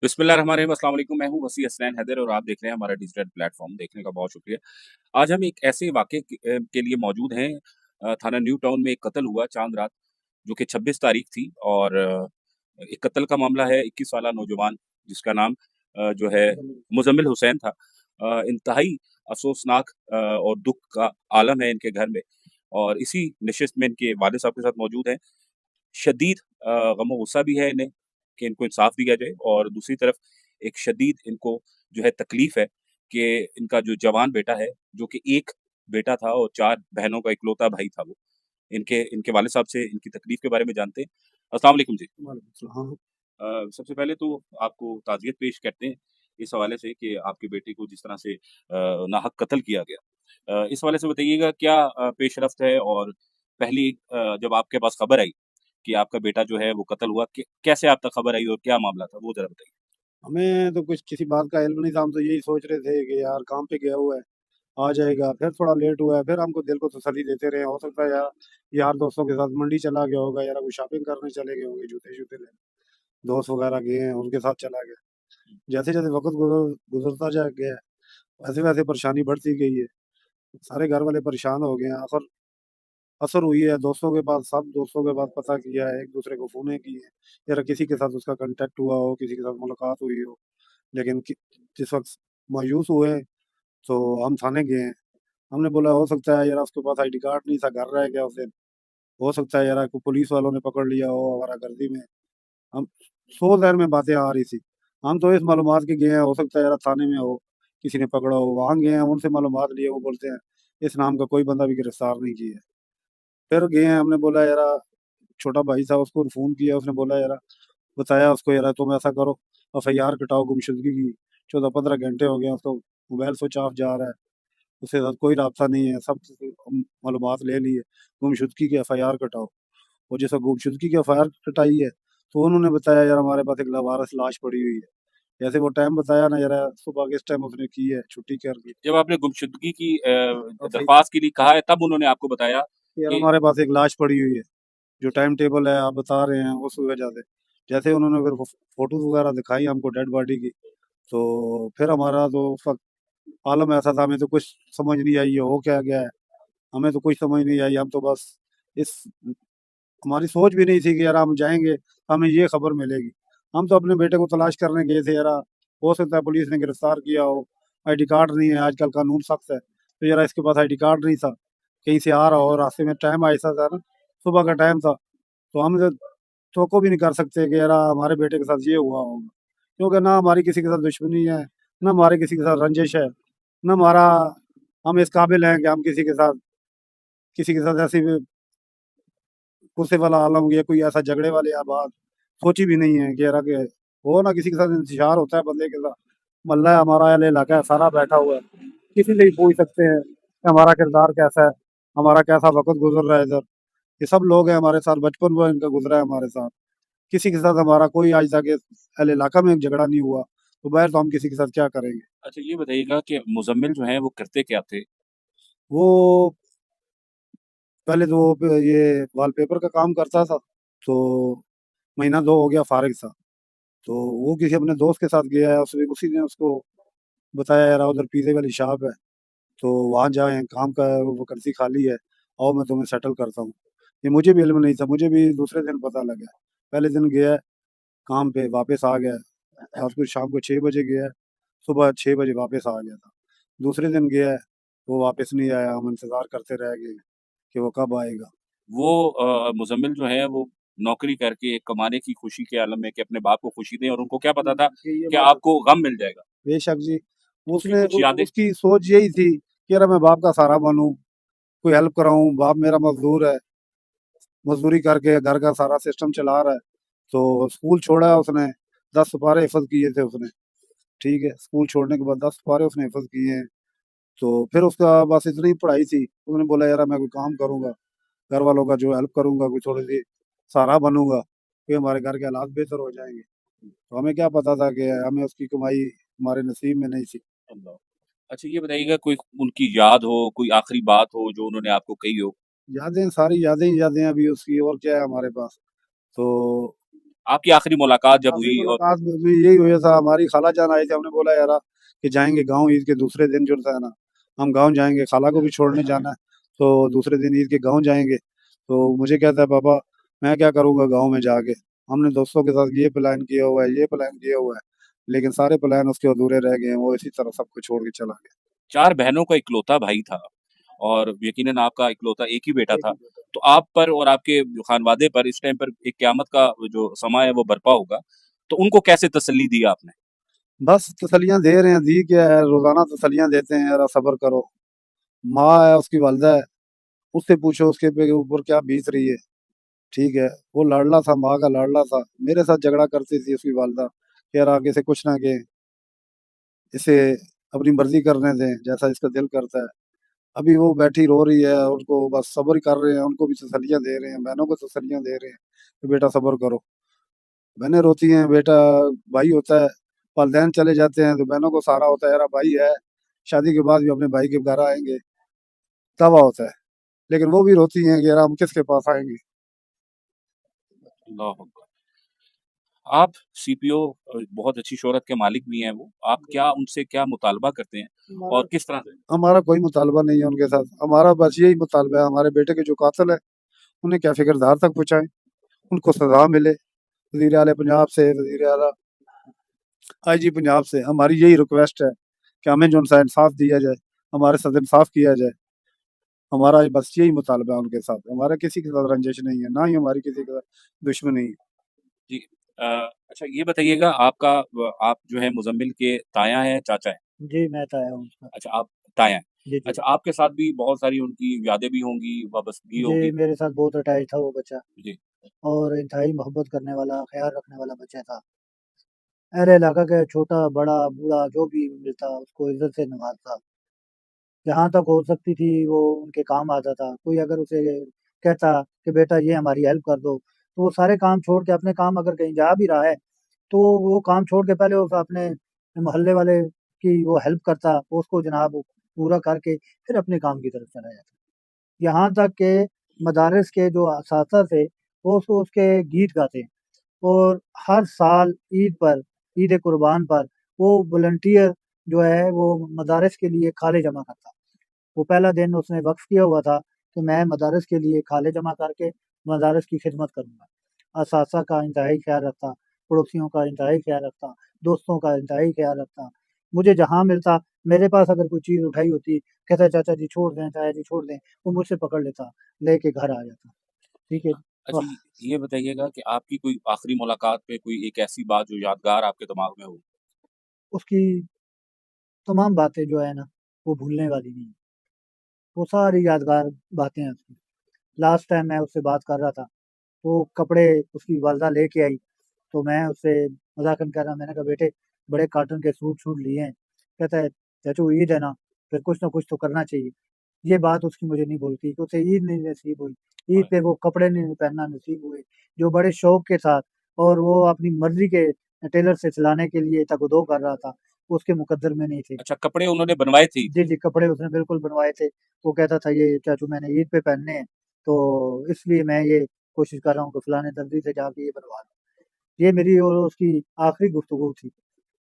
बिस्मिल्लाहिर्रहमानिर्रहीम, अस्सलाम वालेकुम। मैं हूँ वसी हसनैन हैदर और आप देख रहे हैं हमारा डिजिटल प्लेटफॉर्म। देखने का बहुत शुक्रिया। आज हम एक ऐसे वाक़े के लिए मौजूद हैं। थाना न्यू टाउन में एक कत्ल हुआ चाँद रात, जो कि 26 तारीख थी और एक कत्ल का मामला है। 21 साला नौजवान जिसका नाम जो है मुज़म्मिल हुसैन था। इंतहाई अफ़सोसनाक और दुःख का आलम है इनके घर में और इसी नशिस्त में इनके वालिद साहब के साथ मौजूद हैं। शदीद गम-ओ-गुस्सा भी है इन्हें कि इनको इंसाफ दिया जाए और दूसरी तरफ एक शदीद इनको जो है तकलीफ़ है कि इनका जो जवान बेटा है, जो कि एक बेटा था और 4 बहनों का इकलौता भाई था वो। इनके इनके वालिद साहब से इनकी तकलीफ़ के बारे में जानते हैं। अस्सलाम वालेकुम जी। वालेकुम सलाम। सबसे पहले तो आपको ताज़ियत पेश करते हैं इस हवाले से कि आपके बेटे को जिस तरह से नाहक कत्ल किया गया। इस हवाले से बताइएगा क्या पेशरफ़्त है और पहली जब आपके पास खबर आई कि आपका बेटा जो है वो कत्ल हुआ, कैसे आप तक खबर आई और क्या मामला था? वो ज़रा बताइए। हमें तो कुछ किसी बात का इल्म नहीं था, हम तो यही सोच रहे थे कि यार काम पे गया हुआ है, आ जाएगा। फिर थोड़ा लेट हुआ है, फिर हमको दिल को तसल्ली देते रहे, हो सकता है यार यार दोस्तों के साथ मंडी चला गया होगा, यार कोई शॉपिंग करने चले गए होंगे, जूते-शूते लेने। दोस्त वगैरह गए हैं, उनके साथ चला गया। जैसे-जैसे वक़्त गुज़रता जा गया है, वैसे-वैसे परेशानी बढ़ती गई है। सारे घर वाले परेशान हो गए हैं। असर हुई है, दोस्तों के पास सब दोस्तों के पास पता किया है, एक-दूसरे को फ़ोनें की हैं, या किसी के साथ उसका कॉन्टैक्ट हुआ हो, किसी के साथ मुलाकात हुई हो। लेकिन कि जिस वक़्त मायूस हुए, तो हम थाने गए हैं। हमने बोला हो सकता है यार उसके पास आईडी कार्ड नहीं था, घर रह गया उस दिन। हो सकता है यार को पुलिस वालों ने पकड़ लिया हो आवारागर्दी में। हम 100 ज़हन में बातें आ रही थी। हम तो इस मालूमात के गए हैं, हो सकता है यार थाने में हो, किसी ने पकड़ा हो। वहाँ गए हैं, उनसे मालूमात लिए, वो बोलते हैं इस नाम का कोई बंदा भी गिरफ्तार नहीं किया है। फिर गए हैं, हमने बोला यार छोटा भाई था, उसको फ़ोन किया, उसने बोला यार बताया उसको यार तुम ऐसा करो, एफआईआर कटाओ गुमशुदगी की। 14-15 घंटे हो गए हैं, उसको मोबाइल स्विच ऑफ जा रहा है, उसके साथ कोई राब्ता नहीं है, सब हम मालूमात ले ली है, गुमशुदगी की एफआईआर कटाओ। और जैसे गुमशुदगी की एफआईआर कटाई है, तो उन्होंने बताया यार हमारे पास एक लावारिस लाश पड़ी हुई है। जैसे वो टाइम बताया ना यार, सुबह के इस टाइम उसने की है, छुट्टी कर दी। जब आपने गुमशुदगी की एफआईआर दरख्वास्त के लिए कहा है, तब उन्होंने आपको बताया यार कि हमारे पास एक लाश पड़ी हुई है, जो टाइम टेबल है आप बता रहे हैं उस वजह से। जैसे उन्होंने फिर फ़ोटोज़ वगैरह दिखाई हमको डेड बॉडी की, तो फिर हमारा तो उस वक़्त आलम ऐसा था, हमें तो कुछ समझ नहीं आई ये हो क्या गया है, हमें तो कुछ समझ नहीं आई। हम तो बस इस हमारी सोच भी नहीं थी कि यार हम जाएँगे, हमें ये खबर मिलेगी। हम तो अपने बेटे को तलाश करने गए थे यार, हो सकता है पुलिस ने गिरफ्तार किया हो, आईडी कार्ड नहीं है, आजकल कानून सख्त है, तो यार इसके पास आईडी कार्ड नहीं था, कहीं से आ रहा हो, रास्ते में टाइम ऐसा था ना, सुबह का टाइम था, तो हम तो तवक्को भी नहीं कर सकते कि यार हमारे बेटे के साथ ये हुआ होगा। क्योंकि ना हमारी किसी के साथ दुश्मनी है, ना हमारे किसी के साथ रंजिश है, ना हमारा हम इस काबिल हैं कि हम किसी के साथ ऐसी भी गुस्से वाला आलम या कोई ऐसा झगड़े वाली या बात सोची भी नहीं है कि यार कि हो ना किसी के साथ इंतशार होता है बंदे के साथ। मोहल्ला है हमारा, अहले इलाका है, सारा बैठा हुआ है। किसी से भी पूछ सकते हैं कि हमारा किरदार कैसा है, हमारा कैसा वक़्त गुज़र रहा है इधर। ये सब लोग हैं हमारे साथ, बचपन वो इनका गुज़रा है हमारे साथ। किसी के साथ हमारा कोई आज तक इस अहले इलाका में झगड़ा नहीं हुआ, तो बाहर तो हम किसी के साथ क्या करेंगे? अच्छा ये बताइएगा कि मुज़म्मिल जो हैं वो करते क्या थे? वो पहले तो वो ये वॉलपेपर का काम करता था, तो महीना 2 हो गया फ़ारिग था। तो वो किसी अपने दोस्त के साथ गया है, उसने उसी ने उसको बताया यार उधर पिज़्ज़े वाली शॉप है, तो वहाँ जाएँ, काम का वैकेंसी खाली है, आओ मैं तुम्हें सेटल करता हूँ। ये मुझे भी इल्म नहीं था, मुझे भी दूसरे दिन पता लगा। पहले दिन गया काम पे, वापस आ गया। रात को शाम को 6 बजे गया, सुबह 6 बजे वापस आ गया था। दूसरे दिन गया, वो वापस नहीं आया, हम इंतज़ार करते रह गए कि वो कब आएगा। वो मुज़म्मिल जो हैं वो नौकरी करके कमाने की खुशी के आलम में कि अपने बाप को खुशी दें और उनको क्या पता था ये कि बात तो आपको गम मिल जाएगा। बेशक जी, उसकी उसने कुछ यादें उसकी सोच यही थी कि यार मैं बाप का सहारा बनूँ, कोई हेल्प कराऊँ, बाप मेरा मज़दूर है, मज़दूरी करके घर का सारा सिस्टम चला रहा है। तो स्कूल छोड़ा उसने, 10 सिपारे हिफ़्ज़ किए थे उसने, ठीक है? स्कूल छोड़ने के बाद 10 सिपारे उसने हिफ़्ज़ किए हैं। तो फिर उसका बस इतनी पढ़ाई थी, उसने बोला यार मैं कोई काम करूँगा, घर वालों का जो हेल्प करूँगा, कोई थोड़ी-सी सहारा बनूँगा, फिर हमारे घर के हालात बेहतर हो जाएँगे। तो हमें क्या पता था कि हमें उसकी कमाई हमारे नसीब में नहीं थी। अल्लाह। अच्छा ये बताइएगा कोई उनकी याद हो, कोई आखिरी बात हो जो उन्होंने आपको कही हो? यादें सारी यादें ही यादें हैं अभी उसकी, और क्या है हमारे पास। तो आपकी आखिरी मुलाकात जब आखिरी हुई और मुलाकात में भी यही हुआ था, हमारी खाला जान आई थी, हमने बोला यार कि जाएंगे गाँव ईद के दूसरे दिन जो था ना, हम गाँव जाएंगे, खाला को भी छोड़ने जाना है, तो दूसरे दिन ईद के गाँव जाएंगे। तो मुझे कहता है पापा मैं क्या करूँगा गाँव में जाके, हमने दोस्तों के साथ ये प्लान किया हुआ है, ये प्लान किया हुआ है, लेकिन सारे प्लान उसके अधूरे रह गए हैं, वो इसी तरह सबको छोड़ के चला गया। 4 बहनों का इकलौता भाई था और यकीनन आपका इकलौता एक ही बेटा एक था। ही बेटा। तो आप पर और आपके खानवादे पर इस टाइम पर एक क़यामत का जो समय है वो बरपा होगा। तो उनको कैसे तसल्ली दी आपने? बस तसल्लियाँ दे रहे हैं, दी क्या है, रोज़ाना तसल्लियाँ देते हैं, यार सब्र करो। माँ है, उसकी वालिदा है, उससे पूछो उसके पे ऊपर क्या बीत रही है, ठीक है? वो लाडला था, माँ का लाडला था, मेरे साथ झगड़ा करती थी उसकी वालिदा, कि यार आगे से कुछ ना कहें, इसे अपनी मर्ज़ी करने दें, जैसा इसका दिल करता है। अभी वो बैठी रो रही है, उनको बस सब्र कर रहे हैं, उनको भी तसल्लियाँ दे रहे हैं, बहनों को तसल्लियाँ दे रहे हैं, कि बेटा सब्र करो। बहनें रोती हैं, बेटा भाई होता है, वालिदैन चले जाते हैं तो बहनों को सहारा होता है, यार भाई है, शादी के बाद भी अपने भाई के घर आएँगे, दावा होता है। लेकिन वो भी रोती हैं कि यार हम किसके पास आएँगे? अल्लाह अकबर! आप सीपीओ बहुत अच्छी शोहरत के मालिक भी हैं वो। आप क्या उनसे क्या मुतालबा करते हैं हमारा और किस तरह से? हमारा कोई मुतालबा नहीं है उनके साथ, हमारा बस यही मुतालबा है, हमारे बेटे के जो कातिल हैं, उन्हें क्या फ़िक्रधार तक पहुँचाएँ, उनको सज़ा मिले। वज़ीर आला पंजाब से, वज़ीर आला आईजी पंजाब से हमारी यही रिक्वेस्ट है कि हमें जो सा इंसाफ दिया जाए, हमारे साथ इंसाफ किया जाए। हमारा बस यही मुतालबा है उनके साथ, हमारा किसी के साथ रंजिश नहीं है, ना ही हमारी किसी के साथ दुश्मनी है। जी। अ, अच्छा ये बताइएगा आपका आप जो है मुज़म्मिल के ताया हैं, चाचा हैं? जी, मैं तो आया हूँ उसका। अच्छा आप ताया हैं। जी, जी। अच्छा आपके साथ भी बहुत सारी उनकी यादें भी होंगी, वाबस्तगी जी, होगी? मेरे साथ बहुत अटैच था वो बच्चा जी। और इंतहाई मोहब्बत करने वाला, ख़्याल रखने वाला बच्चा था। अहले इलाका के छोटा, बड़ा, बूढ़ा जो भी मिलता उसको इज़्ज़त से नवाज़ता। जहाँ तक हो सकती थी वो उनके काम आता था। कोई अगर उसे कहता कि बेटा ये हमारी हेल्प कर दो, तो वो सारे काम छोड़ के अपने काम अगर कहीं जा भी रहा है, तो वो काम छोड़ के पहले उस अपने मोहल्ले वाले की वो हेल्प करता, वो उसको जनाब पूरा करके फिर अपने काम की तरफ चला जाता। यहाँ तक कि मदारिस के जो असातिज़ा थे, वो उसको उसके गीत गाते और हर साल ईद पर, ईद कुर्बान पर वो वॉलंटियर जो है वो मदारिस के लिए खाले जमा करता। वो पहला दिन उसने वक़्फ़ किया हुआ था कि मैं मदारिस के लिए खाले जमा करके मदारिस की खिदमत करूँगा। असातिज़ा का इंतहाई ख़्याल रखता, पड़ोसियों का इंतहाई ख़्याल रखता, दोस्तों का इंतहाई ख़्याल रखता। मुझे जहाँ मिलता, मेरे पास अगर कोई चीज़ उठाई होती, कहता चाचा जी छोड़ दें, ताया जी छोड़ दें, वो मुझसे पकड़ लेता, लेके घर आ जाता। ठीक है? अच्छा ये बताइएगा कि आपकी कोई आखिरी मुलाकात पे कोई एक ऐसी बात जो यादगार आपके दिमाग में हो? उसकी तमाम बातें जो है ना, वो भूलने वाली नहीं है। वो सारी यादगार बातें हैं उसकी। लास्ट टाइम मैं उससे बात कर रहा था, तो कपड़े उसकी वालिदा लेके आई, तो मैं उससे मज़ाकन कह रहा मैंने कहा बेटे बड़े कॉटन के सूट-शूट लिए हैं। कहता है चाचू ईद है ना, फिर कुछ ना कुछ तो करना चाहिए। ये बात उसकी मुझे नहीं भूलती कि उसे ईद नहीं नसीब हुई। ईद पे वो कपड़े नहीं पहनना नसीब हुए, जो बड़े शौक के साथ और वो अपनी मर्ज़ी के टेलर से सिलाने के लिए तग-दो कर रहा था, उसके मुकद्दर में नहीं थे। अच्छा कपड़े उन्होंने बनवाए थे? जी, जी, कपड़े उसने बिल्कुल बनवाए थे। वो कहता था ये चाचू मैंने ईद पे पहनने हैं, तो इसलिए मैं ये कोशिश कर रहा हूँ कि फलाने दर्जी से जाके ये बनवा लूँ। ये मेरी और उसकी आखिरी गुफ्तगू थी।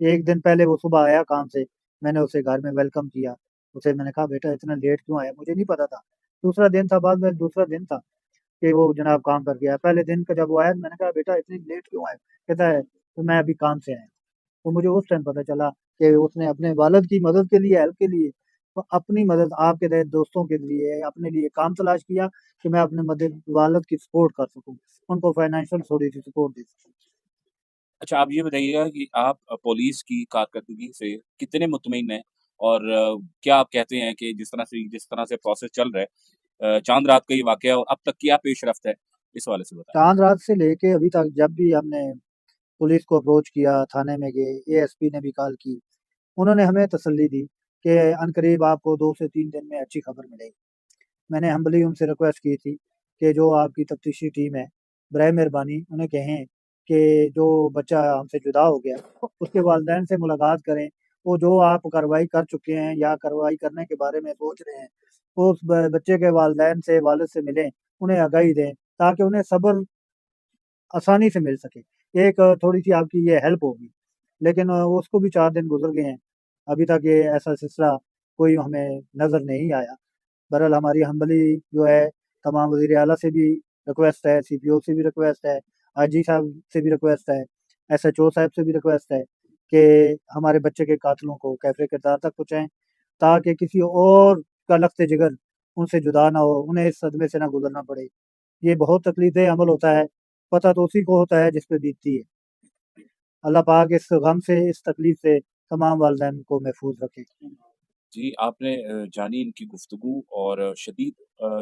एक दिन पहले वो सुबह आया काम से, मैंने उसे घर में वेलकम किया। उसे मैंने कहा बेटा इतना लेट क्यों आया? मुझे नहीं पता था। दूसरा दिन था, बाद में दूसरा दिन था कि वो जनाब काम पर गया। पहले दिन का जब वो आया मैंने कहा बेटा इतनी लेट क्यों आए? कहता है तो मैं अभी काम से आया। तो मुझे उस टाइम पता चला कि उसने अपने वालिद की मदद के लिए, हेल्प के लिए, तो अपनी मदद आपके जैसे दोस्तों के लिए, अपने लिए काम तलाश किया कि मैं अपने मदद वालिद की सपोर्ट कर सकूँ, उनको फाइनेंशियल थोड़ी-सी सपोर्ट दे सकूँ। अच्छा आप ये बताइएगा कि आप पुलिस की कारकर्दगी से कितने मुतमईन हैं? और क्या आप कहते हैं कि जिस तरह से प्रोसेस चल रहा है चाँद रात का ये वाक़या और अब तक क्या पेशरफ्त है? इस हवाले से बताएँ। चाँद रात से लेके अभी तक जब भी हमने पुलिस को अप्रोच किया, थाने में गए, एएसपी ने भी कॉल की, उन्होंने हमें तसल्ली दी कि अनकरीब आपको 2 से 3 दिन में अच्छी खबर मिलेगी। मैंने हम्बली उनसे रिक्वेस्ट की थी कि जो आपकी तफ्तीशी टीम है, बराए मेहरबानी उन्हें कहें कि जो बच्चा हमसे जुदा हो गया, उसके वालिदैन से मुलाकात करें। वो जो आप कार्रवाई कर चुके हैं या कार्रवाई करने के बारे में सोच रहे हैं, वो उस ब बच्चे के वालिदैन से, वालिद से मिलें, उन्हें आगाही दें, ताकि उन्हें सब्र आसानी से मिल सके। ایک थोड़ी सी आपकी ये हेल्प होगी। लेकिन उसको भी 4 दिन गुजर गए हैं, अभी तक ये ऐसा सिलसिला कोई हमें नज़र नहीं आया। बहरहाल हमारी हम्बली जो है तमाम वज़ीर आला से भी रिक्वेस्ट है, CPO से भी रिक्वेस्ट है, IG साहब से भी रिक्वेस्ट है, SHO साहब से भी रिक्वेस्ट है कि हमारे बच्चे के कातिलों को कैफ़े किरदार तक पहुँचाएँ, ताकि किसी और का लख्त जिगर उनसे जुदा ना हो, उन्हें इस सदमे से ना गुज़रना पड़े। ये बहुत तकलीफ़देह अमल होता है, पता तो उसी को होता है जिस पे बीतती है। अल्लाह पाक इस गम से, इस तकलीफ़ से तमाम वालिदैन को महफूज़ रखे। जी, आपने जानी इनकी गुफ्तगू और शदीद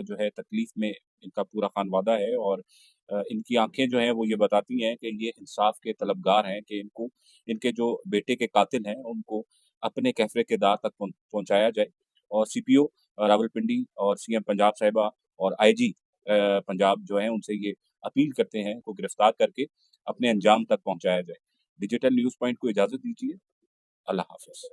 जो है तकलीफ़ में इनका पूरा ख़ानवादा है और इनकी आँखें जो हैं वो ये बताती हैं कि ये इंसाफ़ के तलबगार हैं कि इनको इनके जो बेटे के कातिल हैं उनको अपने कहफ़े के दार तक पहुँचाया जाए और सीपीओ रावलपिंडी और सीएम पंजाब साहिबा और आईजी पंजाब जो हैं उनसे ये अपील करते हैं को गिरफ़्तार करके अपने अंजाम तक पहुँचाया जाए। डिजिटल न्यूज़ पॉइंट को इजाज़त दीजिए। अल्लाह हाफ़िज़।